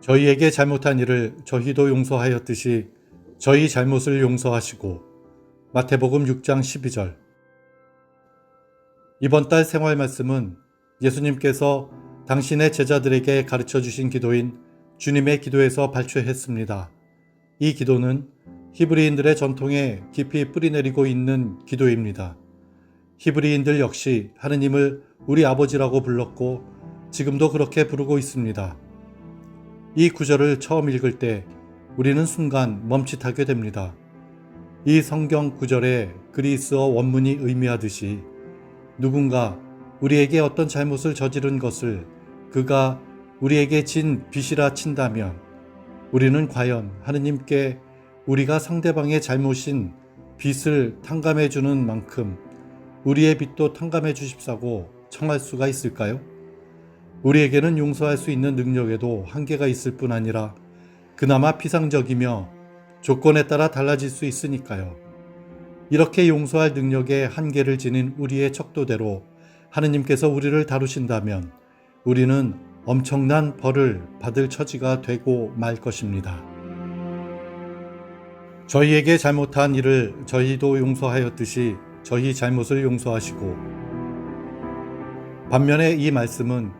저희에게 잘못한 일을 저희도 용서하였듯이 저희 잘못을 용서하시고. 마태복음 6장 12절. 이번 달 생활 말씀은 예수님께서 당신의 제자들에게 가르쳐 주신 기도인 주님의 기도에서 발췌했습니다. 이 기도는 히브리인들의 전통에 깊이 뿌리내리고 있는 기도입니다. 히브리인들 역시 하느님을 우리 아버지라고 불렀고 지금도 그렇게 부르고 있습니다. 이 구절을 처음 읽을 때 우리는 순간 멈칫하게 됩니다. 이 성경 구절의 그리스어 원문이 의미하듯이 누군가 우리에게 어떤 잘못을 저지른 것을 그가 우리에게 진 빚이라 친다면 우리는 과연 하느님께 우리가 상대방의 잘못인 빚을 탕감해 주는 만큼 우리의 빚도 탕감해 주십사고 청할 수가 있을까요? 우리에게는 용서할 수 있는 능력에도 한계가 있을 뿐 아니라 그나마 피상적이며 조건에 따라 달라질 수 있으니까요. 이렇게 용서할 능력에 한계를 지닌 우리의 척도대로 하느님께서 우리를 다루신다면 우리는 엄청난 벌을 받을 처지가 되고 말 것입니다. 저희에게 잘못한 일을 저희도 용서하였듯이 저희 잘못을 용서하시고. 반면에 이 말씀은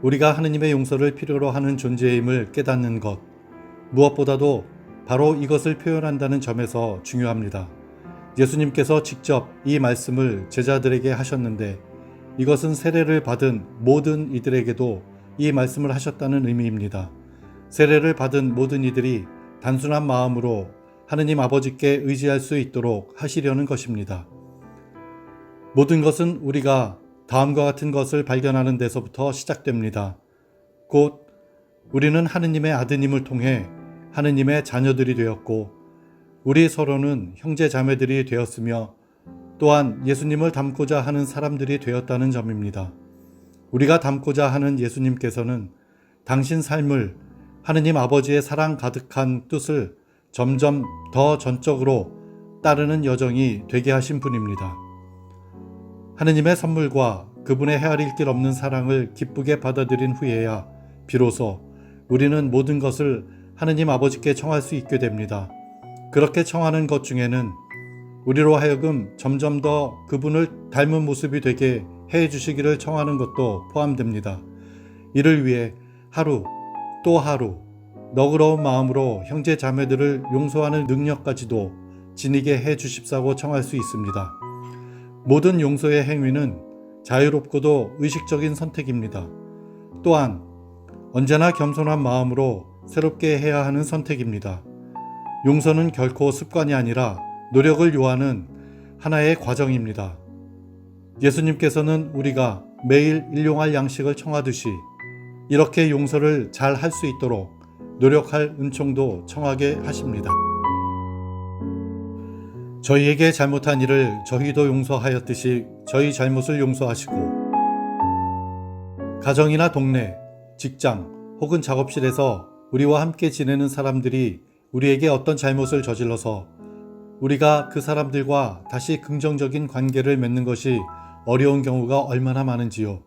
우리가 하느님의 용서를 필요로 하는 존재임을 깨닫는 것, 무엇보다도 바로 이것을 표현한다는 점에서 중요합니다. 예수님께서 직접 이 말씀을 제자들에게 하셨는데 이것은 세례를 받은 모든 이들에게도 이 말씀을 하셨다는 의미입니다. 세례를 받은 모든 이들이 단순한 마음으로 하느님 아버지께 의지할 수 있도록 하시려는 것입니다. 모든 것은 우리가 다음과 같은 것을 발견하는 데서부터 시작됩니다. 곧 우리는 하느님의 아드님을 통해 하느님의 자녀들이 되었고 우리 서로는 형제 자매들이 되었으며 또한 예수님을 닮고자 하는 사람들이 되었다는 점입니다. 우리가 닮고자 하는 예수님께서는 당신 삶을 하느님 아버지의 사랑 가득한 뜻을 점점 더 전적으로 따르는 여정이 되게 하신 분입니다. 하느님의 선물과 그분의 헤아릴 길 없는 사랑을 기쁘게 받아들인 후에야 비로소 우리는 모든 것을 하느님 아버지께 청할 수 있게 됩니다. 그렇게 청하는 것 중에는 우리로 하여금 점점 더 그분을 닮은 모습이 되게 해 주시기를 청하는 것도 포함됩니다. 이를 위해 하루 또 하루 너그러운 마음으로 형제 자매들을 용서하는 능력까지도 지니게 해 주십사고 청할 수 있습니다. 모든 용서의 행위는 자유롭고도 의식적인 선택입니다. 또한 언제나 겸손한 마음으로 새롭게 해야 하는 선택입니다. 용서는 결코 습관이 아니라 노력을 요하는 하나의 과정입니다. 예수님께서는 우리가 매일 일용할 양식을 청하듯이 이렇게 용서를 잘 할 수 있도록 노력할 은총도 청하게 하십니다. 저희에게 잘못한 일을 저희도 용서하였듯이 저희 잘못을 용서하시고. 가정이나 동네, 직장 혹은 작업실에서 우리와 함께 지내는 사람들이 우리에게 어떤 잘못을 저질러서 우리가 그 사람들과 다시 긍정적인 관계를 맺는 것이 어려운 경우가 얼마나 많은지요.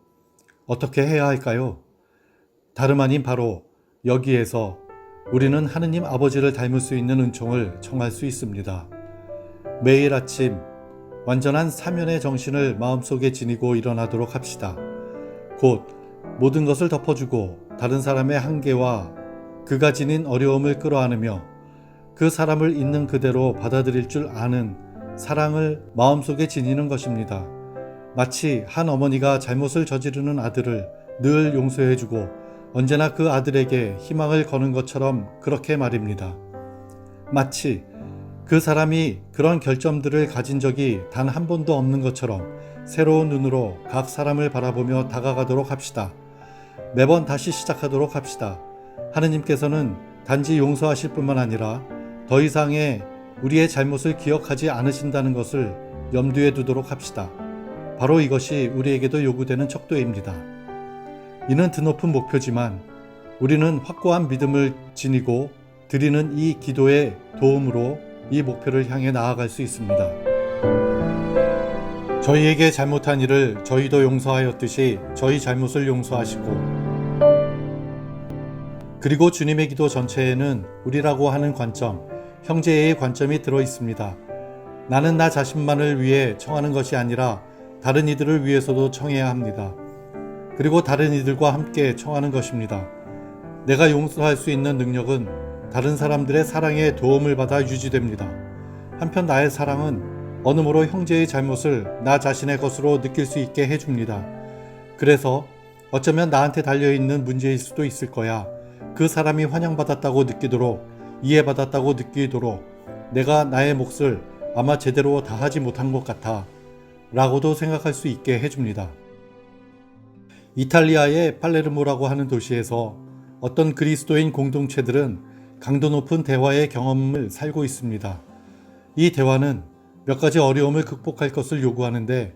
어떻게 해야 할까요? 다름 아닌 바로 여기에서 우리는 하느님 아버지를 닮을 수 있는 은총을 청할 수 있습니다. 매일 아침 완전한 사면의 정신을 마음속에 지니고 일어나도록 합시다. 곧 모든 것을 덮어주고 다른 사람의 한계와 그가 지닌 어려움을 끌어안으며 그 사람을 있는 그대로 받아들일 줄 아는 사랑을 마음속에 지니는 것입니다. 마치 한 어머니가 잘못을 저지르는 아들을 늘 용서해주고 언제나 그 아들에게 희망을 거는 것처럼 그렇게 말입니다. 마치 그 사람이 그런 결점들을 가진 적이 단 한 번도 없는 것처럼 새로운 눈으로 각 사람을 바라보며 다가가도록 합시다. 매번 다시 시작하도록 합시다. 하느님께서는 단지 용서하실 뿐만 아니라 더 이상의 우리의 잘못을 기억하지 않으신다는 것을 염두에 두도록 합시다. 바로 이것이 우리에게도 요구되는 척도입니다. 이는 드높은 목표지만 우리는 확고한 믿음을 지니고 드리는 이 기도의 도움으로 이 목표를 향해 나아갈 수 있습니다. 저희에게 잘못한 일을 저희도 용서하였듯이 저희 잘못을 용서하시고. 그리고 주님의 기도 전체에는 우리라고 하는 관점, 형제의 관점이 들어 있습니다. 나는 나 자신만을 위해 청하는 것이 아니라 다른 이들을 위해서도 청해야 합니다. 그리고 다른 이들과 함께 청하는 것입니다. 내가 용서할 수 있는 능력은 다른 사람들의 사랑에 도움을 받아 유지됩니다. 한편 나의 사랑은 어느므로 형제의 잘못을 나 자신의 것으로 느낄 수 있게 해줍니다. 그래서 어쩌면 나한테 달려있는 문제일 수도 있을 거야. 그 사람이 환영받았다고 느끼도록, 이해받았다고 느끼도록 내가 나의 몫을 아마 제대로 다하지 못한 것 같아 라고도 생각할 수 있게 해줍니다. 이탈리아의 팔레르모라고 하는 도시에서 어떤 그리스도인 공동체들은 강도 높은 대화의 경험을 살고 있습니다. 이 대화는 몇 가지 어려움을 극복할 것을 요구하는데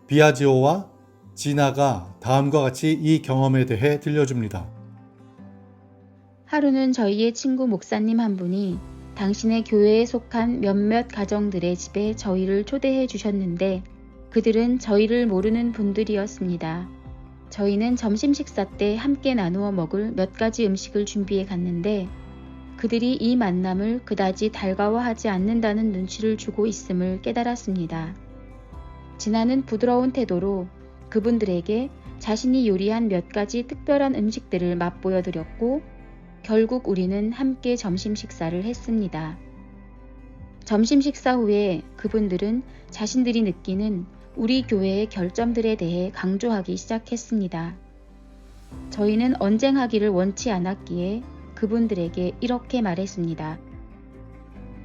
비아지오와 지나가 다음과 같이 이 경험에 대해 들려줍니다. 하루는 저희의 친구 목사님 한 분이 당신의 교회에 속한 몇몇 가정들의 집에 저희를 초대해 주셨는데 그들은 저희를 모르는 분들이었습니다. 저희는 점심 식사 때 함께 나누어 먹을 몇 가지 음식을 준비해 갔는데 그들이 이 만남을 그다지 달가워하지 않는다는 눈치를 주고 있음을 깨달았습니다. 지나는 부드러운 태도로 그분들에게 자신이 요리한 몇 가지 특별한 음식들을 맛보여 드렸고 결국 우리는 함께 점심 식사를 했습니다. 점심 식사 후에 그분들은 자신들이 느끼는 우리 교회의 결점들에 대해 강조하기 시작했습니다. 저희는 언쟁하기를 원치 않았기에 그분들에게 이렇게 말했습니다.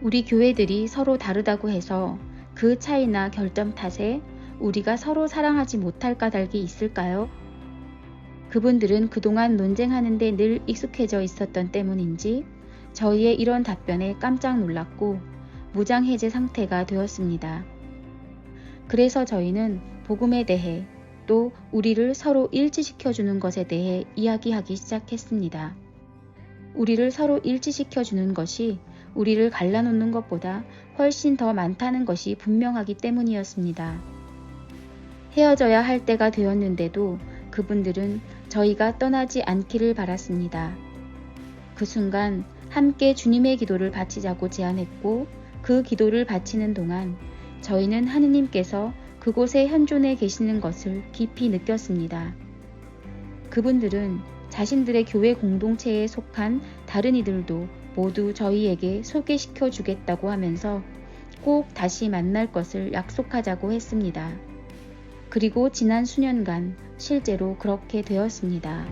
우리 교회들이 서로 다르다고 해서 그 차이나 결점 탓에 우리가 서로 사랑하지 못할 까닭이 있을까요? 그분들은 그동안 논쟁하는 데 늘 익숙해져 있었던 때문인지 저희의 이런 답변에 깜짝 놀랐고 무장해제 상태가 되었습니다. 그래서 저희는 복음에 대해 또 우리를 서로 일치시켜주는 것에 대해 이야기하기 시작했습니다. 우리를 서로 일치시켜주는 것이 우리를 갈라놓는 것보다 훨씬 더 많다는 것이 분명하기 때문이었습니다. 헤어져야 할 때가 되었는데도 그분들은 저희가 떠나지 않기를 바랐습니다. 그 순간 함께 주님의 기도를 바치자고 제안했고 그 기도를 바치는 동안 저희는 하느님께서 그곳에 현존해 계시는 것을 깊이 느꼈습니다. 그분들은 자신들의 교회 공동체에 속한 다른 이들도 모두 저희에게 소개시켜 주겠다고 하면서 꼭 다시 만날 것을 약속하자고 했습니다. 그리고 지난 수년간 실제로 그렇게 되었습니다.